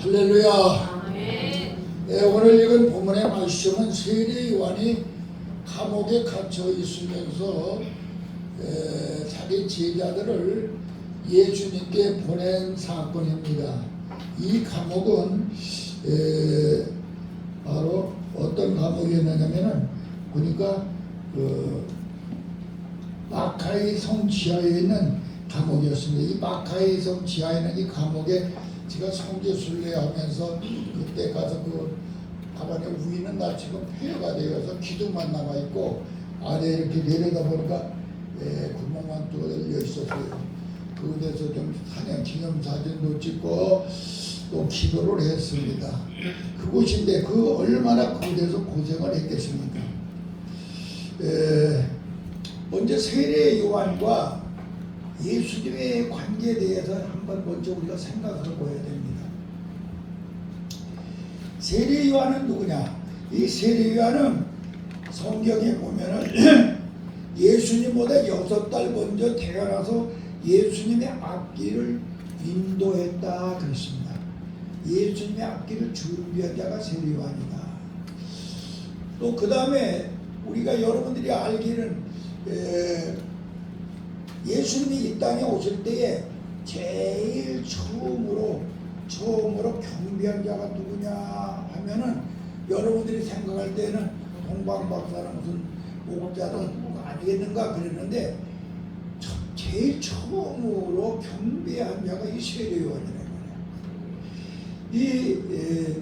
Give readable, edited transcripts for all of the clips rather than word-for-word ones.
할렐루야. 아멘. 오늘 읽은 본문의 말씀은 세례 요한이 감옥에 갇혀 있으면서 자기 제자들을 예수님께 보낸 사건입니다. 이 감옥은 바로 어떤 감옥이었냐면은 보니까 마카이 성 지하에 있는 감옥이었습니다. 이 마카이 성 지하에 있는 이 감옥에 제가 성지 순례하면서 그때 가서 가만히 위는 다 지금 폐허가 되어서 기둥만 남아 있고 아래 이렇게 내려다 보니까 구멍만 뚫려 있었어요. 그곳에서 좀 사냥 기념 사진도 찍고 또 기도를 했습니다. 그곳인데 얼마나 그곳에서 고생을 했겠습니까? 먼저 세례 요한과 예수님의 관계에 대해서 한번 먼저 우리가 생각해 보아야 됩니다. 세례 요한은 누구냐? 이 세례 요한은 성경에 보면은 예수님보다 6달 먼저 태어나서 예수님의 앞길을 인도했다 그랬습니다. 예수님의 앞길을 준비한 자가 세례 요한이다. 또 그 다음에 우리가 여러분들이 알기는 예수님이 이 땅에 오실 때에 제일 처음으로 경배한 자가 누구냐 하면은 여러분들이 생각할 때는 동방박사는 무슨 목자든 아니겠는가 그랬는데 제일 처음으로 경배한 자가 이 세례 요한이라는 거예요.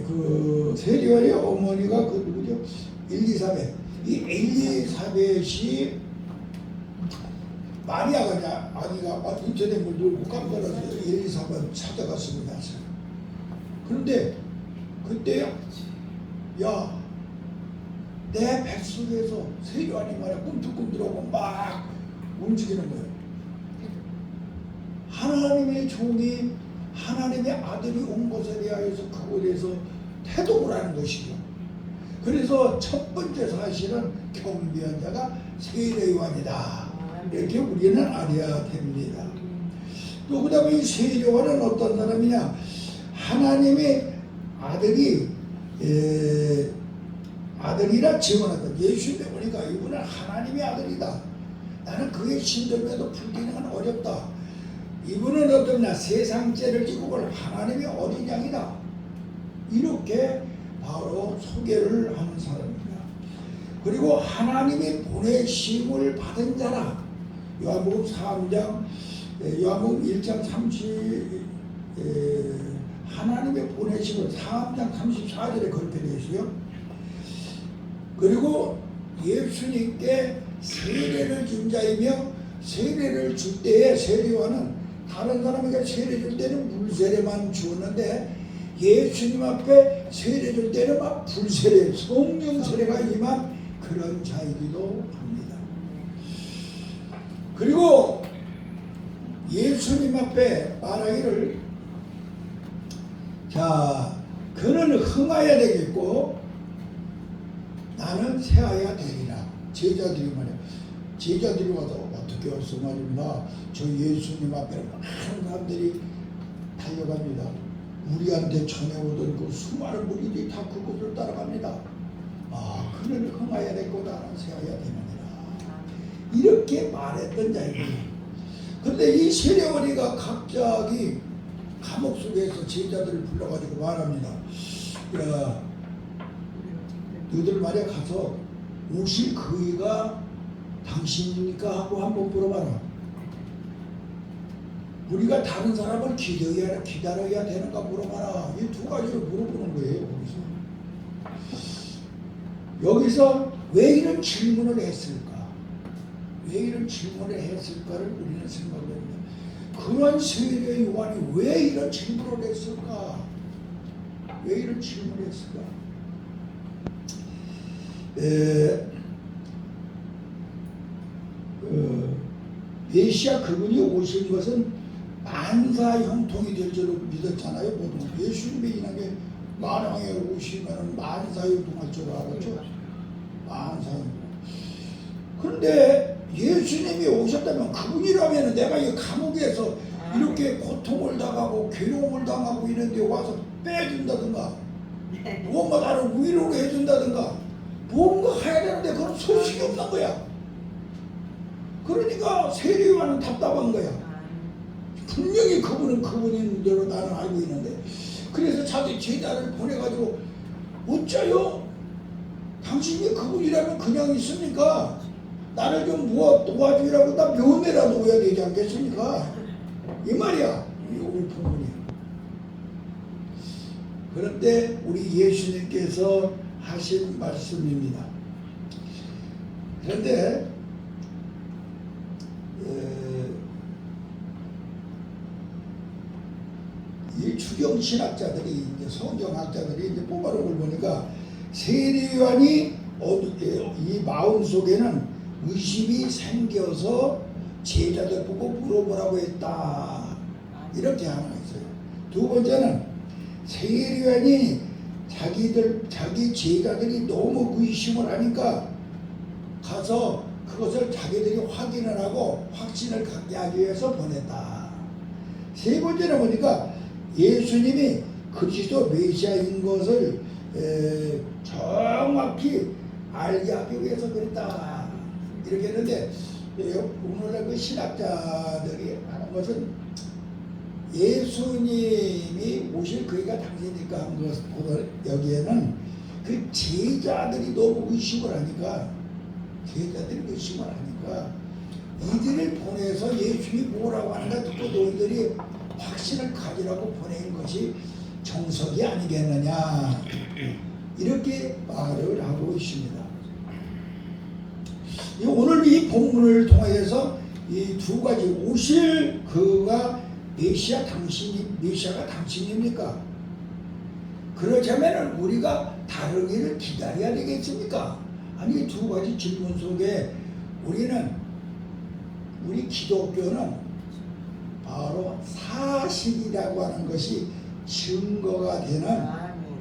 그 세례 요한의 어머니가 누구죠? 엘리사벳. 이 엘리사벳이 마리아가 아니가 인터넷 물 놀고 깜빡해서 엘리사벳 찾아갔습니다. 그런데 그때 내 뱃속에서 세례 요한이 말이야 꿈틀꿈틀하고 막 움직이는 거예요. 하나님의 종이 하나님의 아들이 온 것에 대하여서 그곳에서 태동을 하는 것이죠. 그래서 첫 번째 사실은 경배한 자가 세례 요한이다. 이렇게 우리는 알아야 됩니다. 또 그 다음에 이 세례 요한은 어떤 사람이냐? 하나님의 아들이라 증언했다. 예수님이 보니까 이분은 하나님의 아들이다. 나는 그의 신들에도 불기능은 어렵다. 이분은 어떠냐? 세상 죄를 지고 올 하나님의 어린 양이다. 이렇게 바로 소개를 하는 사람입니다. 그리고 하나님이 보내심을 받은 자라. 요한복음 1장 30 하나님의 보내심을 3장 34절에 그렇게 되어 있어요. 그리고 예수님께 세례를 준 자이며 세례를 줄 때에 세례 요한은 다른 사람에게 세례 줄 때는 물세례만 주었는데 예수님 앞에 세례 줄 때는 막 불세례, 성령 세례가 임한 그런 자이기도 합니다. 그리고 예수님 앞에 말하기를 그는 흥하여야 되겠고 나는 새하여야 되리라. 제자들이 말이야. 제자들이 와서 어떻게 없어 말입니다. 저 예수님 앞에 많은 사람들이 달려갑니다. 우리한테 전해오던 그 수많은 무리들이 다 그곳을 따라갑니다. 그는 흥하여야 되고 나는 새하여야 되느니라. 이렇게 말했던 자입니다. 그런데 이 세례 요한이가 갑자기 감옥 속에서 제자들을 불러가지고 말합니다. 너희들 말에 가서 오실 그이가 당신입니까? 하고 한번 물어봐라. 우리가 다른 사람을 기다려야 되는가 물어봐라. 이 두 가지를 물어보는 거예요. 여기서 왜 이런 질문을 했을까? 왜 이런 질문을 했을까를 우리는 생각합니다. 그런 세례 요한이 왜 이런 질문을 했을까? 왜 이런 질문을 했을까? 메시아 그분이 오신 것은 만사 형통이 될 줄로 믿었잖아요. 보통 예수님이 이나게 만왕에 오시면 만사 형통할 줄 알았죠. 만사 형통. 그런데 예수님이 오셨다면 그분이라면 내가 이 감옥에서 이렇게 고통을 당하고 괴로움을 당하고 있는데 와서 빼준다든가 무언가 나를 위로를 해준다든가 뭔가 해야 되는데 그런 소식이 없는 거야. 그러니까 세례요한은 답답한 거야. 분명히 그분은 그분인 대로 나는 알고 있는데 그래서 자기 제자를 보내가지고 어째요? 당신이 그분이라면 그냥 있습니까? 나를 좀 도와주라고 나 면회라도 오야 되지 않겠습니까? 이 말이야. 우리 부모님. 그런데 우리 예수님께서 하신 말씀입니다. 그런데 이 추경 신학자들이 이제 성경학자들이 이제 뽑아놓은 걸 보니까 세례요한이 이 마음 속에는 의심이 생겨서 제자들 보고 물어보라고 했다. 이렇게 하나 있어요. 두 번째는 세례요한이 자기 제자들이 너무 의심을 하니까 가서 그것을 자기들이 확인을 하고 확신을 갖게 하기 위해서 보냈다. 세 번째는 보니까 예수님이 그리스도 메시아인 것을 정확히 알게 하기 위해서 그랬다. 이렇게 했는데 오늘날 그 신학자들이 하는 것은 예수님이 오실 그이가 당시니까 한 것보다 여기에는 그 제자들이 너무 의심을 하니까 이들을 보내서 예수님이 뭐라고 하는가 듣고 너희들이 확신을 가지라고 보낸 것이 정석이 아니겠느냐 이렇게 말을 하고 있습니다. 오늘 이 본문을 통해서 이 두 가지 오실 그가 메시아가 당신입니까? 그렇다면 우리가 다르기를 기다려야 되겠습니까? 아니 두 가지 질문 속에 우리 기독교는 바로 사실이라고 하는 것이 증거가 되는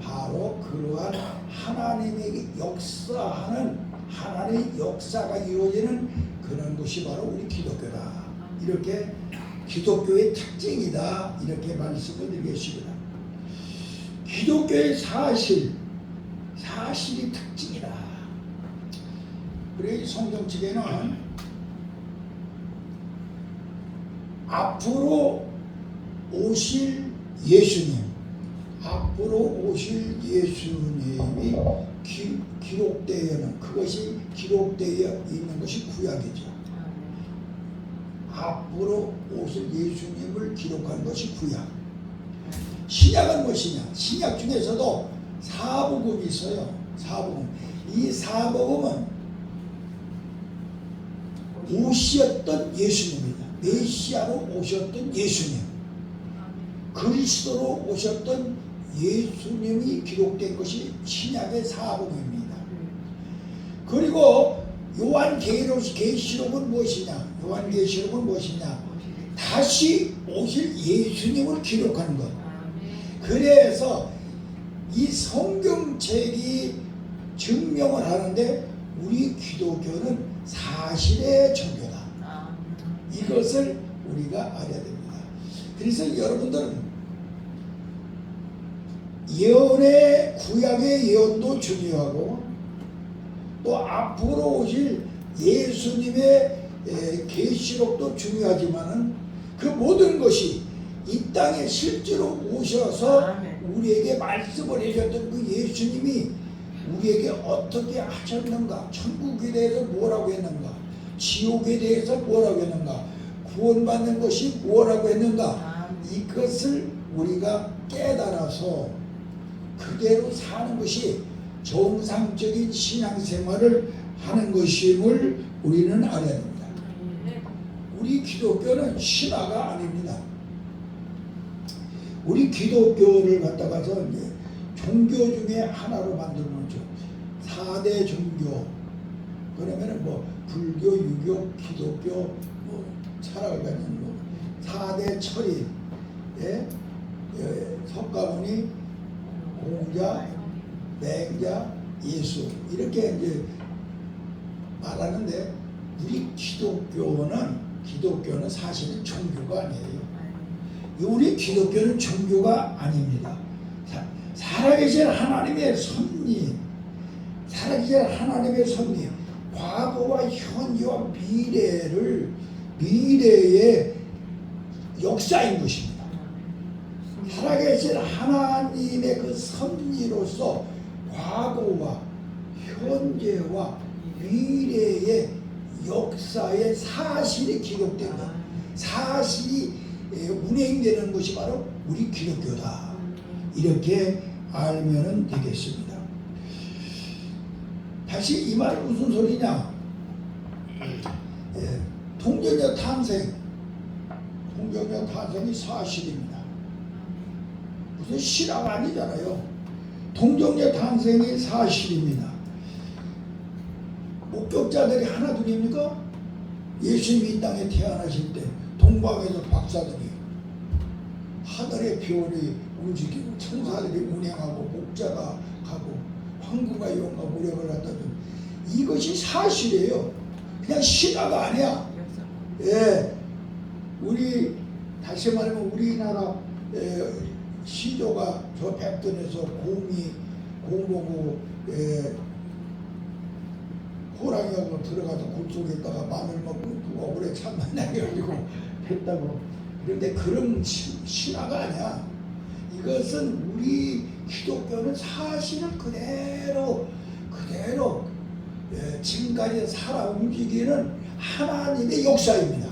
바로 그러한 하나님의 역사하는 하나님의 역사가 이루어지는 그런 것이 바로 우리 기독교다. 이렇게 기독교의 특징이다. 이렇게 말씀을 드리겠습니다. 기독교의 사실이 특징이다. 그래서 성경책에는 앞으로 오실 예수님이 기록되어는 그것이 기록되어 있는 것이 구약이죠. 앞으로 오실 예수님을 기록한 것이 구약. 신약은 무엇이냐? 신약 중에서도 사복음이 있어요. 사복음. 이 사복음은 오셨던 예수님입니다. 메시아로 오셨던 예수님, 그리스도로 오셨던 예수님이 기록된 것이 신약의 사복음입니다. 그리고 요한계시록은 무엇이냐? 다시 오실 예수님을 기록한 것. 그래서 이 성경책이 증명을 하는데 우리 기독교는 사실의 종교다. 이것을 우리가 알아야 됩니다. 그래서 여러분들은 예언의 구약의 예언도 중요하고 또 앞으로 오실 예수님의 계시록도 중요하지만은 그 모든 것이 이 땅에 실제로 오셔서 우리에게 말씀을 해주셨던 그 예수님이 우리에게 어떻게 하셨는가, 천국에 대해서 뭐라고 했는가, 지옥에 대해서 뭐라고 했는가, 구원받는 것이 뭐라고 했는가, 이것을 우리가 깨달아서 그대로 사는 것이 정상적인 신앙생활을 하는 것임을 우리는 알아야 됩니다. 우리 기독교는 신화가 아닙니다. 우리 기독교를 갖다가서 이제 종교 중에 하나로 만들어 놓죠. 4대 종교. 그러면은 뭐 불교, 유교, 기독교, 뭐 철학을 가진 뭐 4대 철인, 석가모니, 공자, 맹자, 예수 이렇게 이제 말하는데 우리 기독교는 사실은 종교가 아니에요. 우리 기독교는 종교가 아닙니다. 살아계신 하나님의 섭리, 살아계신 하나님의 섭리, 과거와 현재와 미래의 역사인 것입니다. 살아계신 하나님의 그 섭리로서 과거와 현재와 미래의 역사의 사실이 기록된 것, 사실이 운행되는 것이 바로 우리 기독교다. 이렇게 알면 되겠습니다. 다시 이 말은 무슨 소리냐? 통정녀 탄생이 사실입니다. 무슨 실화가 아니잖아요. 통정녀 탄생이 사실입니다. 목격자들이 하나 둘입니까? 예수님이 이 땅에 태어나실 때 동방에서 박사들이 하늘의 별이 움직이고 천사들이 운행하고 목자가 가고 황구가 용과 무력을 갖다 준 이것이 사실이에요. 그냥 신화가 아니야. 예, 우리 다시 말하면 우리나라 시조가 저 백전에서 곰보고 호랑이하고 들어가서 굴속에다가 마늘 먹고 누가 오래 참만나 해가지고 했다고. 그런데 그런 신화가 아니야. 이것은 우리 기독교는 사실을 그대로 지금까지 살아 움직이는 하나님의 역사입니다.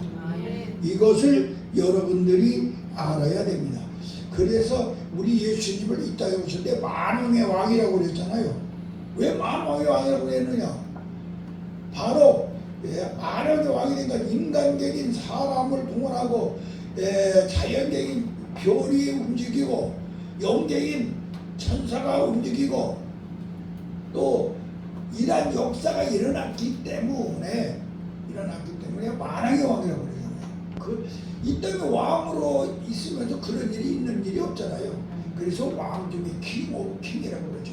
이것을 여러분들이 알아야 됩니다. 그래서 우리 예수님을 이 땅에 오실 때 만왕의 왕이라고 그랬잖아요. 왜 만왕의 왕이라고 그랬느냐? 바로 만왕의 왕이 된 건 인간적인 사람을 동원하고 자연적인 별이 움직이고 영적인 천사가 움직이고 또 이러한 역사가 일어났기 때문에 만왕의 왕이라고 그러잖아요. 이 땅에 왕으로 있으면서 그런 일이 있는 일이 없잖아요. 그래서 왕 중에 king 오브 킹이라고 그러죠.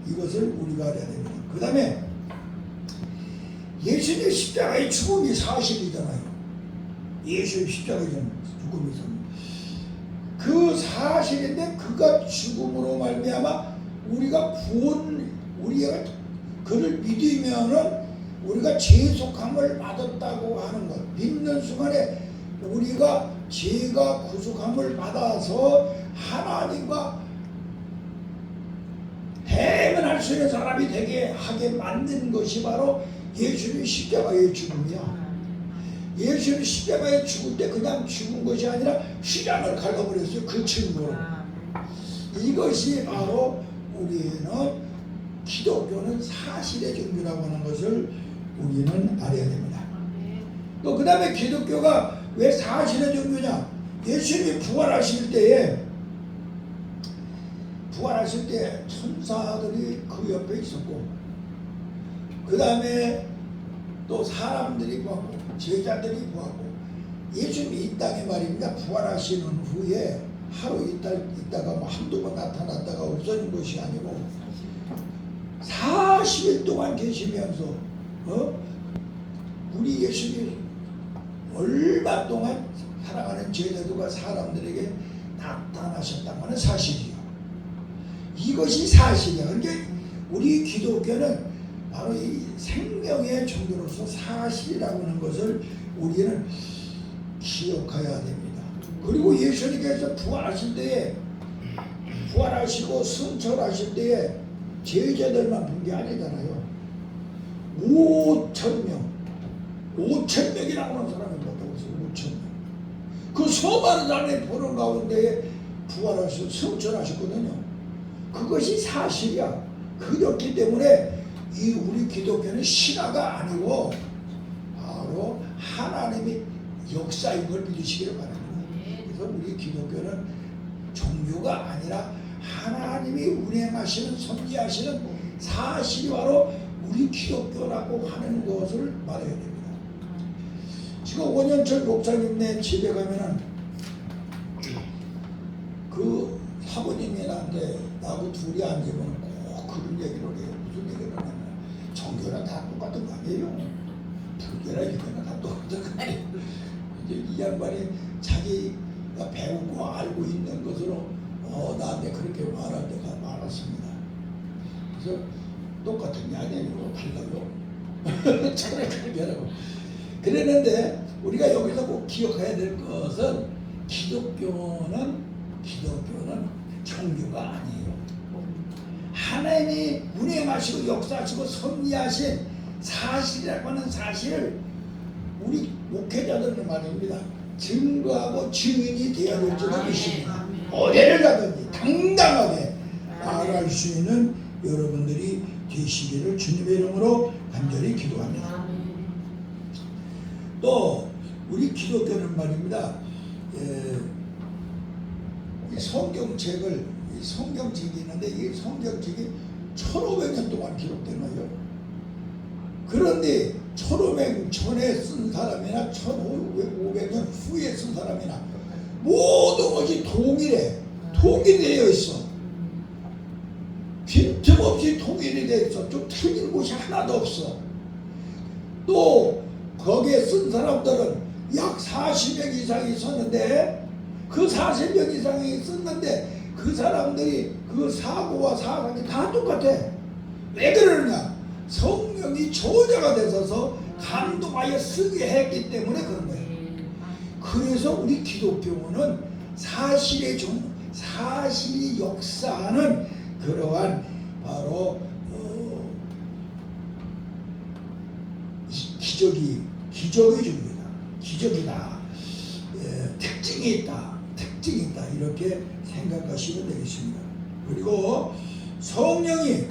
이것을 우리가 알아야 됩니다. 그 다음에 예수님의 십자가의 죽음이 사실이잖아요. 예수의 십자가의 죽음이 그 사실인데 그가 죽음으로 말미암아 우리가 그를 믿으면은 우리가 죄속함을 받았다고 하는 것. 믿는 순간에 우리가 죄가 구속함을 받아서 하나님과 대면할 수 있는 사람이 되게 하게 만든 것이 바로 예수님의 십자가의 죽음이야. 예수님이 십자가에 죽을 때 그냥 죽은 것이 아니라 휘장을 갈라버렸어요. 그 증거로. 이것이 바로 우리는 기독교는 사실의 종교라고 하는 것을 우리는 알아야 됩니다. 또 그 다음에 기독교가 왜 사실의 종교냐? 예수님이 부활하실 때 천사들이 그 옆에 있었고 그 다음에 또 사람들이 보았고 제자들이 보았고 예수님이 이 땅에 말입니다. 부활하시는 후에 하루 있다가 뭐 한두 번 나타났다가 없어진 것이 아니고 40일 동안 계시면서 우리 예수님이 얼마 동안 사랑하는 제자들과 사람들에게 나타나셨다는 것은 사실이요. 이것이 사실이야. 그러니까 우리 기독교는 바로 이 생명의 종교로서 사실이라고 하는 것을 우리는 기억해야 됩니다. 그리고 예수님께서 부활하시고 승천하실 때에 제자들만 본 게 아니잖아요. 5,000명이라고 하는 사람이 봤다고 했어요. 5,000명. 그 수많은 사람이 보는 가운데에 부활하시고 승천하셨거든요. 그것이 사실이야. 그렇기 때문에 이 우리 기독교는 신화가 아니고 바로 하나님의 역사인 걸 믿으시기를 바랍니다. 그래서 우리 기독교는 종교가 아니라 하나님이 운행하시는 섭리하시는 사실이 바로 우리 기독교라고 하는 것을 말해야 됩니다. 지금 원현철 목사님네 집에 가면은 그 사모님이 나한테 나하고 둘이 앉으면 꼭 그런 얘기를 해요. 무슨 얘기를 하냐면 종교랑 다 똑같은 거 아니에요. 불교나 이거나 다 똑같은 거 아니에요. 이제 이 양반이 자기 배우고 알고 있는 것으로 나한테 그렇게 말할 때가 많았습니다. 그래서 똑같은 게 아니에요. 달라요. 차라리 그렇게 하라고. 그랬는데 우리가 여기서 꼭 기억해야 될 것은 기독교는 종교가 아니에요. 하나님이 운행하시고 역사하시고 섭리하신 사실이라고 하는 사실을 우리 목회자들은 말입니다. 증거하고 증인이 되어야 될 줄을 믿습니다. 어디를 가든지 당당하게 말할 수 있는 여러분들이 되시기를 주님의 이름으로 간절히 기도합니다. 또 우리 기독교는 말입니다. 이 성경책이 있는데 이 성경책이 1500년 동안 기록된 거예요. 그런데 1500년 전에 쓴 사람이나 1500년 후에 쓴 사람이나 모든 것이 통일되어 있어. 빈틈없이 통일이 되어 있어. 좀 틀린 곳이 하나도 없어. 또 거기에 쓴 사람들은 약 40명 이상이 썼는데 그 40명 이상이 썼는데 그 사람들이 그 사고와 사상이 다 똑같아. 왜 그러느냐? 성령이 저자가 되셔서 감동하여 쓰게 했기 때문에 그런 거예요. 그래서 우리 기독교는 사실이 역사하는 그러한 바로 기적이다. 특징이 있다. 이렇게 생각하시면 되겠습니다. 그리고 성령이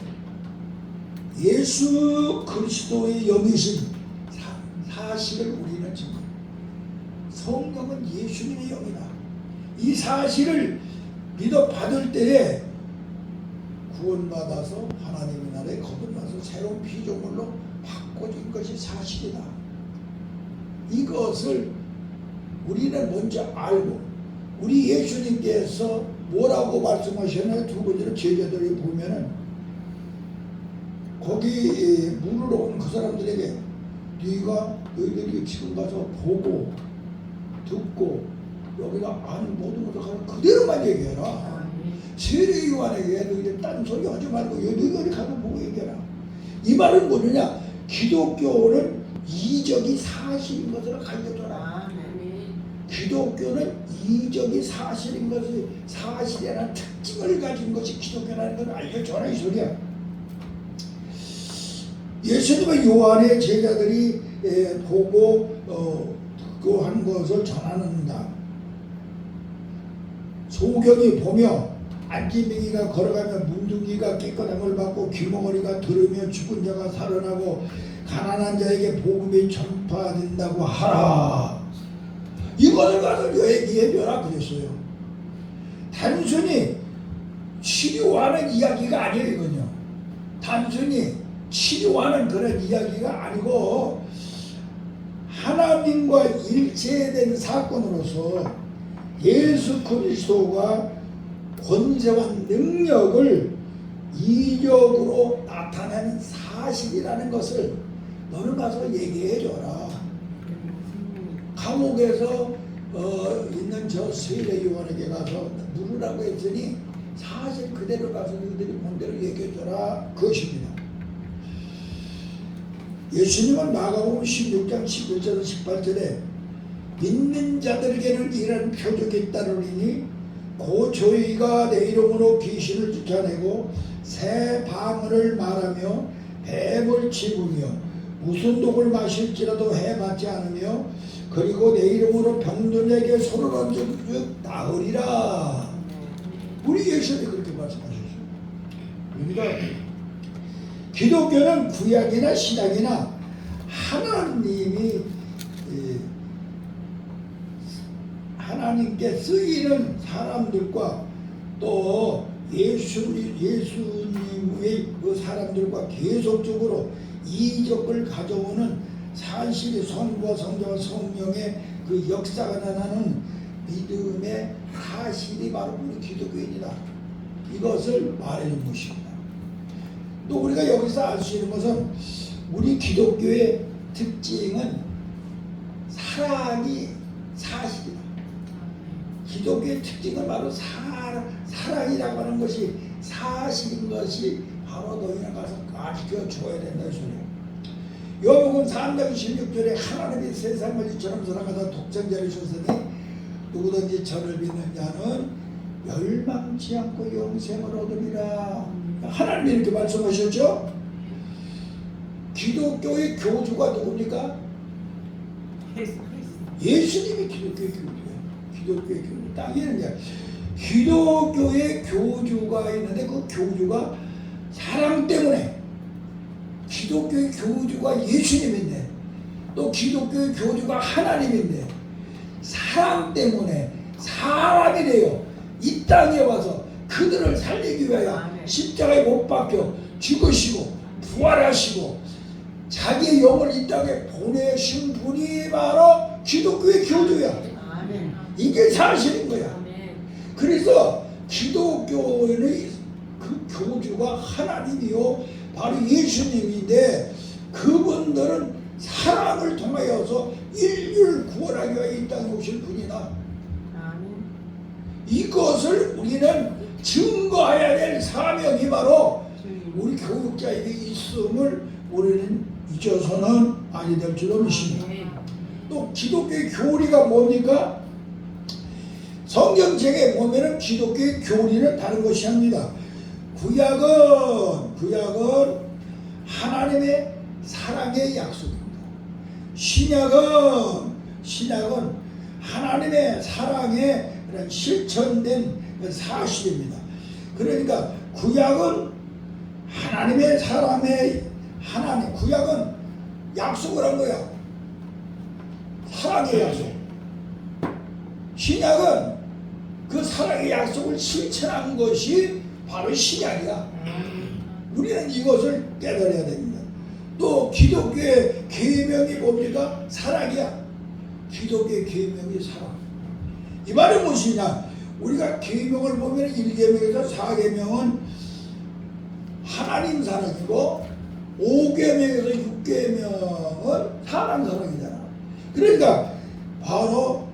예수 그리스도의 영이신 사실을 우리는 지금 성령은 예수님의 영이다. 이 사실을 믿어 받을 때에 구원받아서 하나님의 나라에 거듭나서 새로운 피조물로 바꿔진 것이 사실이다. 이것을 우리는 먼저 알고 우리 예수님께서 뭐라고 말씀하셨나요? 두 번째로 제자들이 보면은 거기 물으러 온 그 사람들에게 너희들이 지금 가서 보고 듣고 여기가 아는 모든 것을 가서 그대로만 얘기해라. 세례 요한에게 너희들 딴소리 하지 말고 너희들이 가서 보고 얘기해라. 이 말은 뭐냐? 기독교는 이적이 사실인 것을 알려줘라. 기독교는 이적이 사실인 것을 사실이라는 특징을 가진 것이 기독교라는 걸 알려줘라 이 소리야. 예수님의 요한의 제자들이 보고 듣고 한 것을 전하는다. 소경이 보며 안지맹이가 걸어가며 문둥이가 깨끗함을 받고 귀머거리가 들으며 죽은 자가 살아나고 가난한 자에게 복음이 전파된다고 하라. 이것을 가서 얘기해줘라 그랬어요. 단순히 치료하는 이야기가 아니에요. 이건요. 단순히 치료하는 그런 이야기가 아니고 하나님과 일체된 사건으로서 예수 그리스도가 권세와 능력을 이적으로 나타내는 사실이라는 것을 너는 가서 얘기해줘라. 감옥에서 있는 저 세례 요한에게 가서 물으라고 했더니 사실 그대로 가서 너희들이 본 대로 얘기해줘라 그것입니다. 예수님은 마가복음 16장 11절에서 18절에 믿는 자들에게는 이런 표적이 따르리니 곧 저희가 내 이름으로 귀신을 쫓아내고 새 방언을 말하며 뱀을 집으며 무슨 독을 마실지라도 해맞지 않으며 그리고 내 이름으로 병든에게 손을 얹으면 나으리라. 우리 예수님이 그렇게 말씀하셨어요. 그러니까 기독교는 구약이나 신약이나 하나님께 쓰이는 사람들과 또 예수님의 그 사람들과 계속적으로 이적을 가져오는 사실이 성과 성자와 성령의 그 역사가 나타나는 믿음의 사실이 바로 우리 기독교인이다. 이것을 말해준 것입니다. 또 우리가 여기서 알 수 있는 것은 우리 기독교의 특징은 사랑이 사실이다. 기독교의 특징은 바로 사랑이라고 하는 것이 사실인 것이 바로 너희는 가서 가르쳐 줘야 된다 이 소리예요. 요복음 3장 16절에 하나님이 세상을 이처럼 사랑하사 독생자를 주셨으니 누구든지 저를 믿는 자는 멸망치 않고 영생을 얻으리라. 하나님이 이렇게 말씀하셨죠. 기독교의 교주가 누굽니까? 예수님이 기독교의 교주예요. 기독교의 교주. 땅에는 이제 기독교의 교주가 있는데 그 교주가 사랑 때문에 기독교의 교주가 예수님인데 또 기독교의 교주가 하나님인데 사랑 때문에 사람이 되어 이 땅에 와서 그들을 살리기 위하여 십자가에 못 박혀 죽으시고 부활하시고 자기의 영을 이 땅에 보내신 분이 바로 기독교의 교주야. 이게 사실인 거야. 그래서 기독교의 그 교주가 하나님이요 바로 예수님인데 그분들은 사랑을 통하여서 인류를 구원하기 위해 이 땅에 오실 분이다. 이것을 우리는 증거해야 될 사명이 바로 우리 교육자에게 있음을 우리는 잊어서는 아니 될 줄로 믿습니다. 또 기독교의 교리가 뭡니까? 성경책에 보면은 기독교의 교리는 다른 것이 아닙니다. 구약은 하나님의 사랑의 약속입니다. 신약은 하나님의 사랑의 실천된 사실입니다. 그러니까 구약은 하나님의 사랑의 구약은 약속을 한 거야. 사랑의 약속. 신약은 그 사랑의 약속을 실천한 것이 바로 신약이야. 우리는 이것을 깨달아야 됩니다. 또 기독교의 계명이 뭡니까? 사랑이야. 기독교의 계명이 사랑. 이 말은 무엇이냐? 우리가 계명을 보면 1계명에서 4계명은 하나님 사랑이고 5계명에서 6계명은 사람 사랑이잖아. 그러니까 바로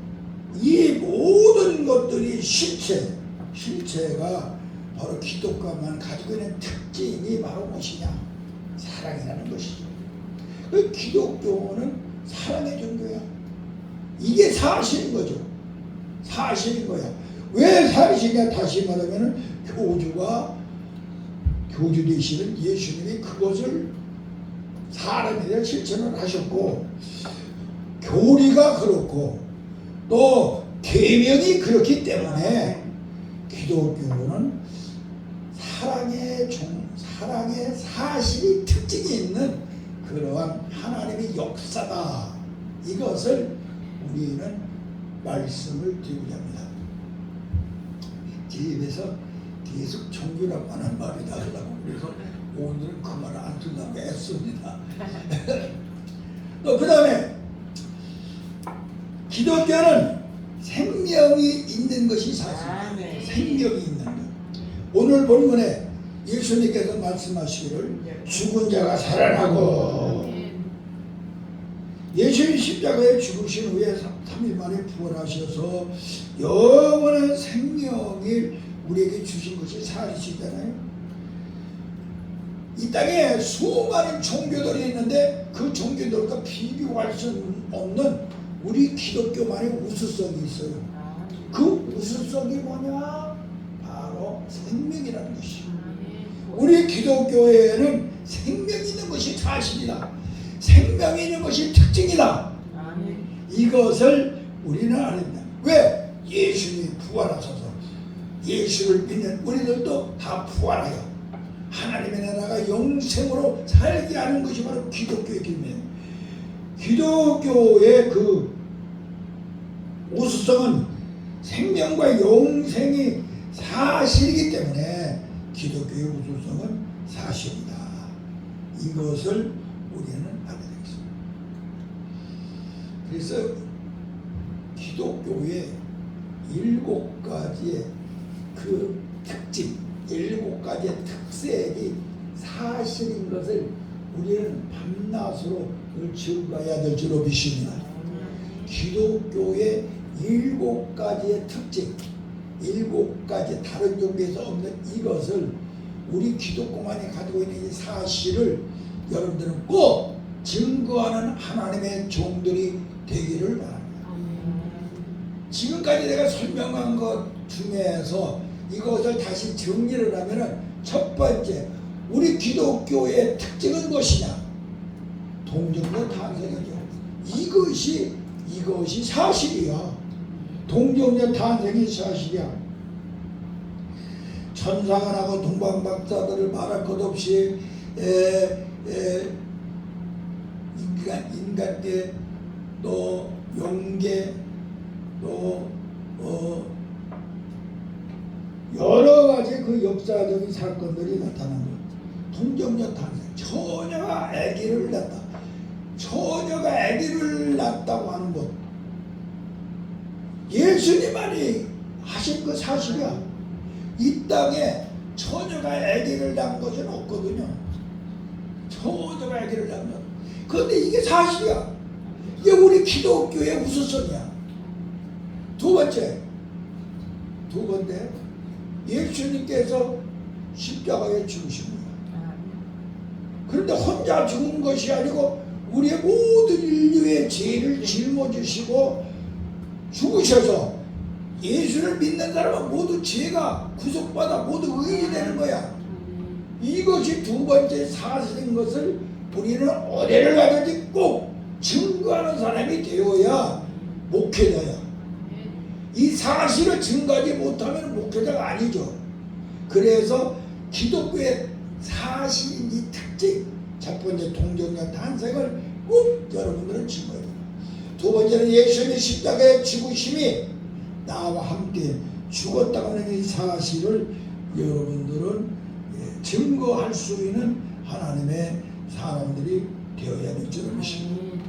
이 모든 것들이 실체가 바로 기독교만 가지고 있는 특징이 바로 무엇이냐? 사랑이라는 것이죠. 그 기독교는 사랑의 종교야. 이게 사실인 거죠. 사실인 거야. 왜 사실이냐? 다시 말하면 교주 되시는 예수님이 그것을 사람에 대한 실천을 하셨고 교리가 그렇고 또 계명이 그렇기 때문에 기독교는 사랑의 사실이 특징이 있는 그러한 하나님의 역사다. 이것을 우리는 말씀을 드리고자 합니다. 제 입에서 계속 종교라고 하는 말이 나오려고 그래서 오늘은 그 말을 안 쓰려고 애씁니다. 또 그 다음에 기독교는 생명이 있는 것이 사실입니다. 생명이 있는 것. 오늘 본문에 예수님께서 말씀하시기를 죽은 자가 살아나고 예수님 십자가에 죽으신 후에 3일 만에 부활하셔서 영원한 생명을 우리에게 주신 것이 사실이잖아요. 이 땅에 수많은 종교들이 있는데 그 종교들과 비교할 수 없는 우리 기독교만의 우수성이 있어요. 그 우수성이 뭐냐? 바로 생명이라는 것이죠. 우리 기독교에는 생명이 있는 것이 사실이다. 생명이 있는 것이 특징이다. 이것을 우리는 아닙니다. 왜? 예수님이 부활하셔서 예수를 믿는 우리들도 다 부활하여 하나님의 나라가 영생으로 살게 하는 것이 바로 기독교의 길이에요. 기독교의 그 우수성은 생명과 영생이 사실이기 때문에 기독교의 우수성은 사실이다. 이것을 우리는 알아야 되겠습니다. 그래서 기독교의 7가지의 그 특징, 7가지의 특색이 사실인 것을 우리는 밤낮으로 증거해야 될 줄로 믿습니다. 기독교의 7가지의 특징, 7가지 다른 종교에서 없는 이것을 우리 기독교만이 가지고 있는 이 사실을 여러분들은 꼭 증거하는 하나님의 종들이 되기를 바랍니다. 지금까지 내가 설명한 것 중에서 이것을 다시 정리를 하면은 첫 번째, 우리 기독교의 특징은 무엇이냐? 동정녀 탄생이죠. 이것이 사실이야. 동정녀 탄생이 사실이야. 천상하고 동방박사들을 말할 것 없이 인간계 또 용계 또 여러 가지 그 역사적인 사건들이 나타난 거예요. 동정녀 탄생, 처녀가 아기를 낳다. 처녀가 아기를 낳았다고 하는 것, 예수님만이 하신 그 사실이야. 이 땅에 처녀가 아기를 낳은 것은 없거든요. 처녀가 아기를 낳는. 그런데 이게 사실이야. 이게 우리 기독교의 우선선이야. 두 번째, 예수님께서 십자가에 죽으십니다. 그런데 혼자 죽은 것이 아니고 우리의 모든 인류의 죄를 짊어지시고 죽으셔서 예수를 믿는 사람은 모두 죄가 구속받아 모두 의인이 되는 거야. 이것이 두 번째 사실인 것을 우리는 어디를 가든지 꼭 증거하는 사람이 되어야 목회자야. 이 사실을 증거하지 못하면 목회자가 아니죠. 그래서 기독교의 사실인 이 특징, 첫 번째 동정녀 탄생을 꼭 여러분들은 증거해야 돼요. 두 번째는 예수님의 십자가의 죽으심이 나와 함께 죽었다는 이 사실을 여러분들은 증거할 수 있는 하나님의 사람들이 되어야 될 줄을 믿습니다.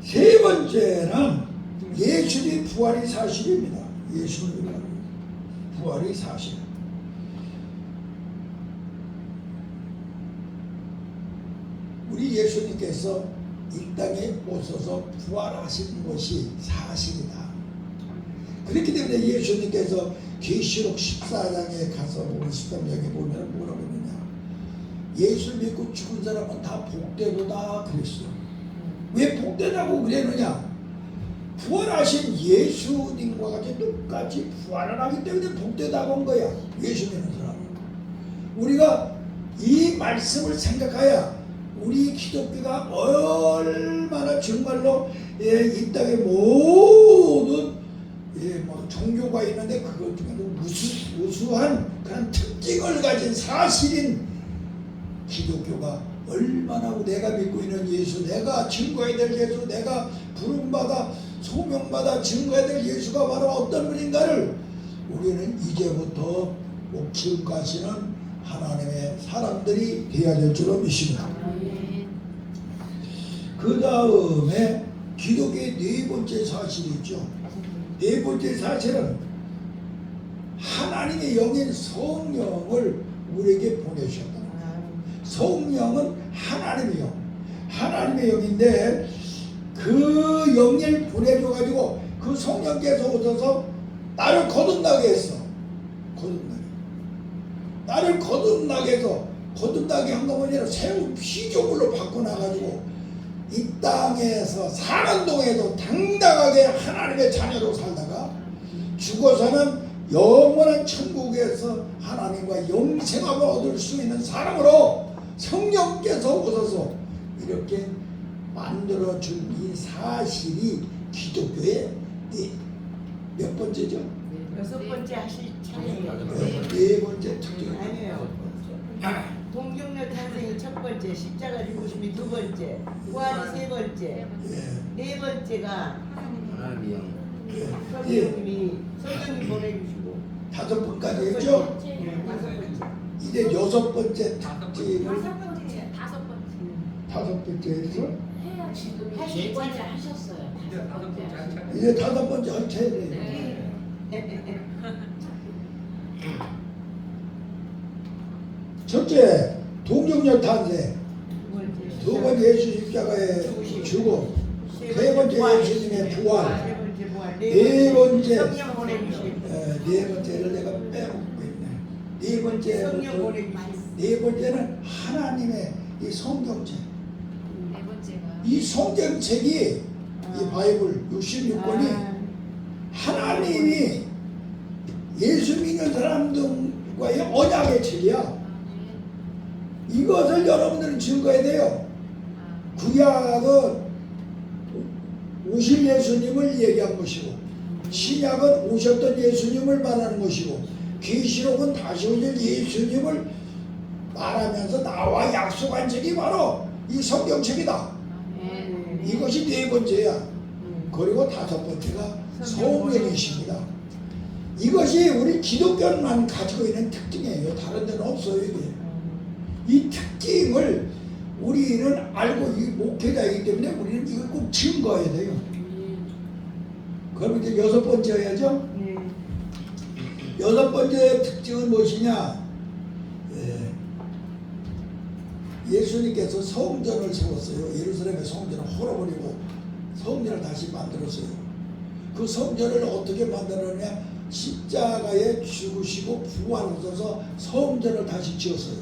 세 번째는 예수의 부활이 사실입니다. 예수의 부활이 사실. 우리 예수님께서 이 땅에 오셔서 부활하신 것이 사실이다. 그렇기 때문에 예수님께서 계시록 14장에 가서 보면 13장에 보면 뭐라고 했느냐, 예수를 믿고 죽은 사람은 다 복되도다 그랬어요. 왜 복되다고 그랬느냐? 부활하신 예수님과 같이 똑같이 부활을 하기 때문에 복되다고 한 거야. 예수 믿는 사람은. 우리가 이 말씀을 생각해야 우리 기독교가 얼마나 정말로 이 땅에 모든 종교가 있는데 그것 중에도 우수한 그런 특징을 가진 사실인 기독교가 얼마나 내가 믿고 있는 예수, 내가 증거해야 될 예수, 내가 부름받아 소명받아 증거해야 될 예수가 바로 어떤 분인가를 우리는 이제부터 꼭 증거하시는 하나님의 사람들이 되어야 될 줄로 믿습니다. 그 다음에 기독교의 네 번째 사실이 있죠. 네 번째 사실은 하나님의 영인 성령을 우리에게 보내주셨다. 성령은 하나님의 영, 하나님의 영인데 그 영을 보내줘가지고 그 성령께서 오셔서 나를 거듭나게 했어. 나를 거듭나게 해서, 거듭나게 한 것만 아니라 새로운 피조물로 바꿔놔가지고 이 땅에서 사는 동에도 당당하게 하나님의 자녀로 살다가 죽어서는 영원한 천국에서 하나님과 영생함을 얻을 수 있는 사람으로 성령께서 오셔서 이렇게 만들어준 이 사실이 기독교의 몇 번째죠? 여섯 번째 하실 차례예요. 네 번째 특징. 아니에요. 동정녀 탄생이 첫 번째, 십자가 죽으심이 두 번째, 부활이 세 번째, 네 번째가 성령님이 보내주시고 다섯 번까지 했죠? 다섯 번째. 이제 여섯 번째 특징을 다섯 번째 해서 해야 지금 네 번째 하셨어요. 이제 다섯 번째 할 차례예요. 네. 첫째 동정녀 탄생, 두 번째 예수 십자가의 죽음, 세 번째 예수님의 부활. 세 번째 부활. 네 번째 성령 보내주심. 네 번째를 내가 빼먹고 있네. 네 번째 성령 보내주심. 네 번째는 하나님의 이 성경책. 네 번째가 이 성경책이 이 바이블 66권이 하나님이 예수 믿는 사람들과의 언약의 책이야. 이것을 여러분들은 증거해야 돼요. 구약은 오실 예수님을 얘기한 것이고, 신약은 오셨던 예수님을 말하는 것이고, 계시록은 다시 오실 예수님을 말하면서 나와 약속한 책이 바로 이 성경책이다. 이것이 네 번째야. 그리고 다섯 번째가 성령이십니다. 이것이 우리 기독교만 가지고 있는 특징이에요. 다른 데는 없어요. 이게. 이 특징을 우리는 알고, 이 목회자이기 때문에 우리는 이걸 꼭 증거해야 돼요. 그럼 이제 여섯 번째 해야죠. 여섯 번째 특징은 무엇이냐? 예수님께서 성전을 세웠어요. 예루살렘의 성전을 헐어버리고 성전을 다시 만들었어요. 그 성전을 어떻게 만들었냐? 십자가에 죽으시고 부활하셔서 성전을 다시 지었어요.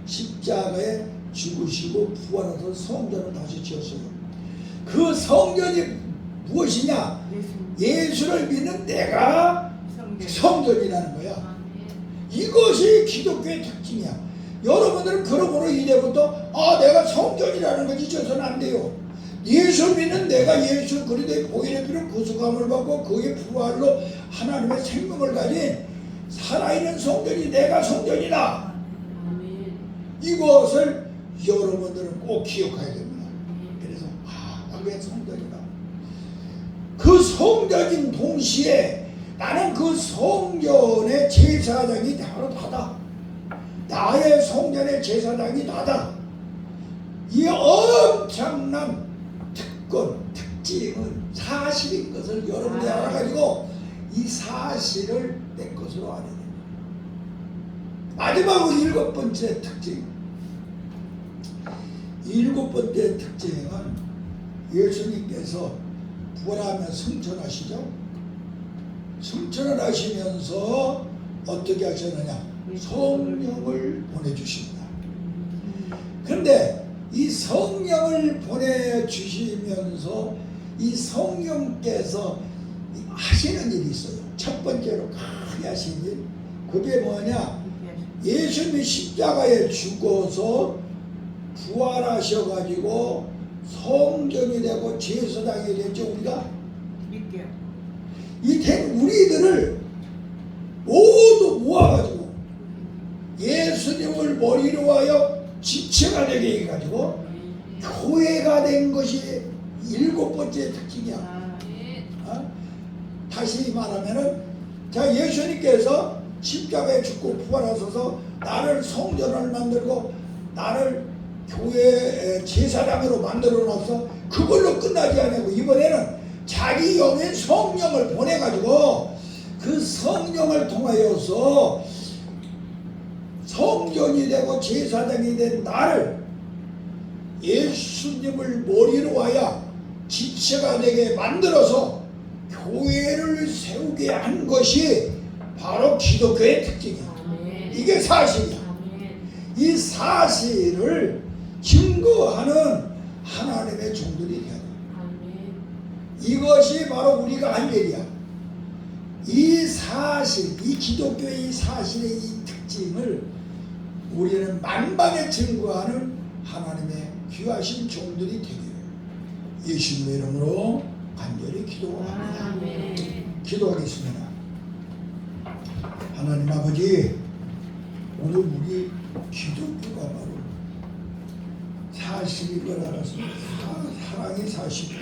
십자가에 죽으시고 부활하셔서 성전을 다시 지었어요. 그 성전이 무엇이냐? 예수를 믿는 내가 성전이라는 거야. 이것이 기독교의 특징이야. 여러분들은 그러므로 이제부터 내가 성전이라는 걸 잊어서는 안 돼요. 예수 믿는 내가 예수 그리스도의 보혈의 피로 구속함을 받고 그의 부활로 하나님의 생명을 가진 살아있는 성전이 내가 성전이다. 이것을 여러분들은 꼭 기억해야 됩니다. 그래서 나의 성전이다. 그 성전인 동시에 나는 그 성전의 제사장이 바로 나다. 나의 성전의 제사장이 나다. 이 엄청난 특징은 사실인 것을 여러분이 알아가지고 이 사실을 내 것으로 알아야 됩니다. 마지막으로 일곱 번째 특징. 일곱 번째 특징은 예수님께서 부활하며 승천하시죠. 승천을 하시면서 어떻게 하셨느냐? 성령을 보내주십니다. 그런데 이 성령을 보내주시면서 이 성령께서 하시는 일이 있어요. 첫 번째로 크게 하신 일, 그게 뭐냐? 예수님이 십자가에 죽어서 부활하셔가지고 성전이 되고 제사장이 됐죠. 우리가 이 된 우리들을 모두 모아가지고 예수님을 머리로 하여 지체가 되게 해가지고 교회가 된 것이 일곱 번째 특징이야. 다시 말하면은, 자, 예수님께서 십자가에 죽고 부활하셔서 나를 성전을 만들고 나를 교회 제사장으로 만들어 놔서 그걸로 끝나지 않고 이번에는 자기 영의 성령을 보내가지고 그 성령을 통하여서 성전이 되고 제사장이 된 나를 예수님을 머리로 하여 지체가 되게 만들어서 교회를 세우게 한 것이 바로 기독교의 특징이야. 이게 사실이야. 이 사실을 증거하는 하나님의 종들이 되어야 돼. 이것이 바로 우리가 할 일이야. 이 사실, 이 기독교의 이 사실의 이 특징을 우리는 만방에 증거하는 하나님의 귀하신 종들이 되기를 예수님의 이름으로 간절히 기도합니다. 기도하겠습니다. 하나님 아버지, 오늘 우리 기독교가 바로 사실인 걸 알았습니다. 사랑이 사실이고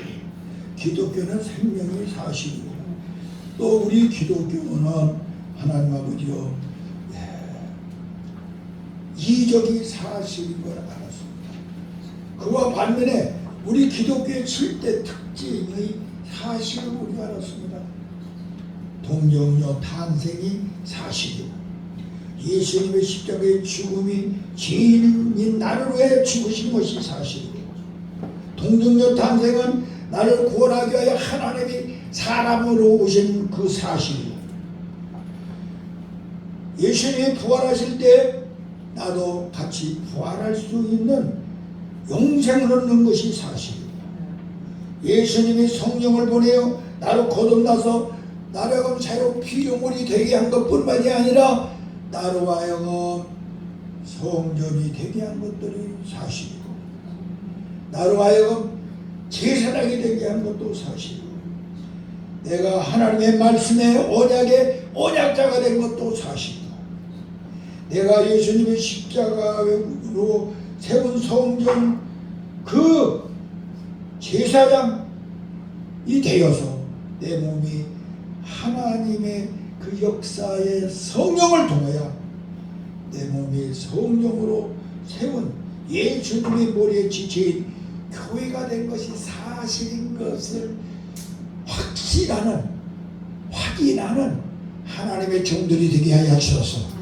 기독교는 생명이 사실이고 또 우리 기독교는 하나님 아버지요, 이적이 사실인 걸 알았습니다. 그와 반면에 우리 기독교의 7대 특징의 사실을 우리가 알았습니다. 동정녀 탄생이 사실이고 예수님의 십자가의 죽음이 죄인인 나를 위해 죽으신 것이 사실이고 동정녀 탄생은 나를 구원하기 위하여 하나님이 사람으로 오신 그 사실이에요. 예수님이 부활하실 때 나도 같이 부활할 수 있는 영생을 얻는 것이 사실입니다. 예수님이 성령을 보내어 나로 거듭나서 나로 하여금 새로 피조물이 되게 한 것뿐만이 아니라 나로 하여금 성전이 되게 한 것들이 사실이고 나로 하여금 제사장이 되게 한 것도 사실이고 내가 하나님의 말씀의 언약의 언약자가 된 것도 사실이고 내가 예수님의 십자가로 세운 성전 그 제사장이 되어서 내 몸이 하나님의 그 역사의 성령을 통하여 내 몸이 성령으로 세운 예수님의 머리에 지체인 교회가 된 것이 사실인 것을 확인하는 하나님의 종들이 되게 하여 주셔서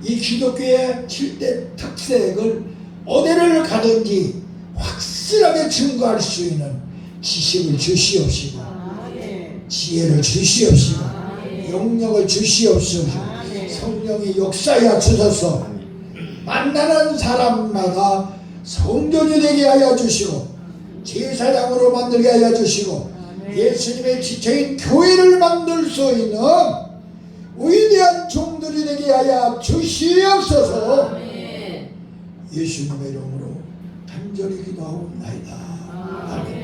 이 기독교의 7대 특색을 어디를 가든지 확실하게 증거할 수 있는 지식을 주시옵시고 지혜를 주시옵시고 영역을 주시옵시고 성령이 역사하여 주셔서 만나는 사람마다 성전이 되게 하여 주시고 제사장으로 만들게 하여 주시고 예수님의 지체인 교회를 만들 수 있는 위대한 종들이 되게 하여 주시옵소서. 예수님의 이름으로 간절히 기도하옵나이다. 아멘.